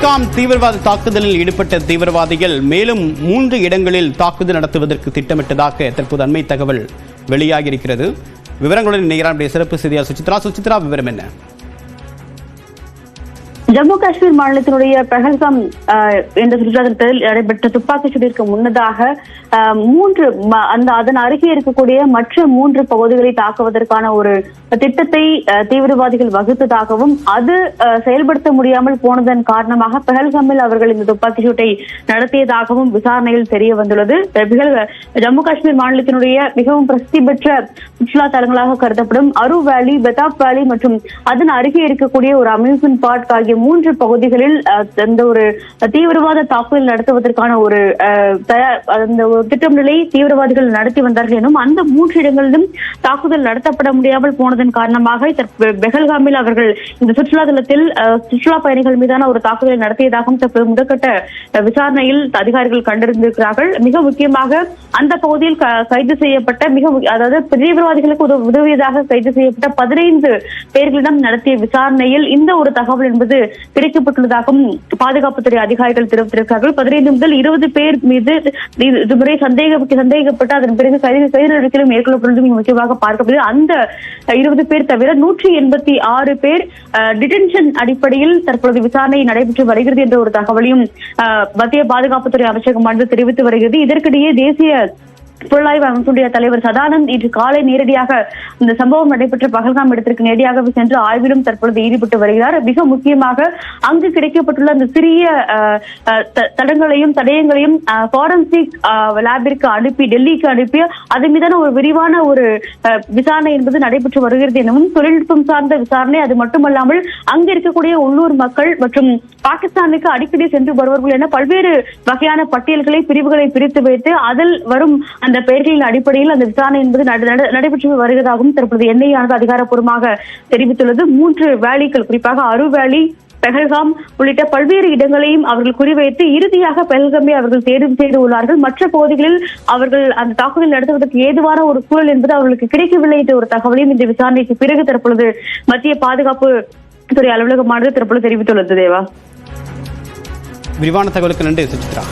பஹல்காம் தீவிரவாத தாக்குதலில் ஈடுபட்ட தீவிரவாதிகள் மேலும் 3 இடங்களில் தாக்குதல் நடத்துவதற்கு திட்டமிட்டதாக தற்போது அண்மை தகவல் வெளியாகியிருக்கிறது. விவரங்களுடன் இணைகிறார் சிறப்பு செய்தியாளர் சுசித்ரா. விவரம் என்ன? ஜம்மு காஷ்மீர் மாநிலத்தினுடைய பஹல்காம் என்ற சுற்றுலாத்தலத்தில் நடைபெற்ற துப்பாக்கிச் சூட்டிற்கு முன்னதாக அதன் அருகே இருக்கக்கூடிய மற்ற 3 பகுதிகளை தாக்குவதற்கான ஒரு திட்டத்தை தீவிரவாதிகள் வகுத்ததாகவும் அது செயல்படுத்த முடியாமல் போனதன் காரணமாக பஹல்காமில் அவர்கள் இந்த துப்பாக்கிச் சூட்டை நடத்தியதாகவும் விசாரணையில் தெரிய வந்துள்ளது. ஜம்மு காஷ்மீர் மாநிலத்தினுடைய மிகவும் பிரசித்தி பெற்ற சுற்றுலா தலங்களாக கருதப்படும் அரு வேலி, பெதாப் வேலி மற்றும் அதன் அருகே இருக்கக்கூடிய ஒரு அம்யூஸ்மெண்ட் பார்க் ஆகிய 3 பகுதிகளில் அந்த ஒரு தீவிரவாத தாக்குதல் நடத்துவதற்கான ஒரு திட்டமிடலை தீவிரவாதிகள் நடத்தி வந்தார்கள் எனும் அந்த 3 இடங்களிலும் தாக்குதல் நடத்தப்பட முடியாமல் போனதன் காரணமாக பெஹல்காமில் அவர்கள் இந்த சுற்றுலா தலத்தில் சுற்றுலா பயணிகள் மீதான ஒரு தாக்குதலை நடத்தியதாகவும் தற்போது முதற்கட்ட விசாரணையில் அதிகாரிகள் கண்டறிந்திருக்கிறார்கள். மிக முக்கியமாக அந்த பகுதியில் கைது செய்யப்பட்ட அதாவது தீவிரவாதிகளுக்கு உதவியதாக கைது செய்யப்பட்ட 15 பேர்களிடம் நடத்திய விசாரணையில் இந்த ஒரு தகவல் என்பது கிடைக்கப்பட்டுள்ளதாகவும் பாதுகாப்புத்துறை அதிகாரிகள் தெரிவித்திருக்கிறார்கள். 15 முதல் 20 பேர் மீது இதுமுறை சந்தேகப்பட்டு அதன் பிறகு கைது நடவடிக்கைகளும் மேற்கொள்ளப்படுவது முக்கியமாக பார்க்கப்படுகிறது. அந்த 20 பேர் தவிர 186 பேர் டிடென்ஷன் அடிப்படையில் தற்பொழுது விசாரணை நடைபெற்று வருகிறது என்ற ஒரு தகவலையும் மத்திய பாதுகாப்புத்துறை அமைச்சகமானது தெரிவித்து வருகிறது. இதற்கிடையே தேசிய புலனாய்வு அமைப்புடைய தலைவர் சதானந்த் இன்று காலை நேரடியாக இந்த சம்பவம் நடைபெற்ற பஹல்காம் இடத்திற்கு நேரடியாக சென்று ஆய்விலும் தற்பொழுது ஈடுபட்டு வருகிறார். மிக முக்கியமாக அங்கு கிடைக்கப்பட்டுள்ள அந்த சிறிய தடயங்களையும் ஃபாரன்சிக் லேபிற்கு அனுப்பி டெல்லிக்கு அனுப்பி அதன் மீதான ஒரு விரிவான ஒரு விசாரணை என்பது நடைபெற்று வருகிறது எனவும் தொழில்நுட்பம் சார்ந்த விசாரணை, அது மட்டுமல்லாமல் அங்கு இருக்கக்கூடிய உள்ளூர் மக்கள் மற்றும் பாகிஸ்தானுக்கு அடிக்கடி சென்று வருவர்கள் என பல்வேறு வகையான பட்டியல்களை பிரிவுகளை பிரித்து வைத்து அதில் வரும் அந்த பெயர்களின் அடிப்படையில் அந்த விசாரணை என்பது நடைபெற்று வருவதாகவும் தற்போது என்ஐஏ ஆனது அதிகாரப்பூர்வமாக தெரிவித்துள்ளது. 3 வேலிகள், குறிப்பாக அரு வேலி, பெஹல்காம் உள்ளிட்ட பல்வேறு இடங்களையும் அவர்கள் குறிவைத்து இறுதியாக பெஹல்காமை அவர்கள் தேர்வு செய்து உள்ளார்கள். மற்ற பகுதிகளில் அவர்கள் அந்த தாக்குதல் நடத்துவதற்கு ஏதுவான ஒரு சூழல் என்பது அவர்களுக்கு கிடைக்கவில்லை என்ற ஒரு தகவலையும் இந்த விசாரணைக்கு பிறகு தற்பொழுது மத்திய பாதுகாப்பு துறை அலுவலகமானது தற்பொழுது தெரிவித்துள்ளது. தேவா, விரிவான தகவலுக்கு நன்றி சுசித்ரா.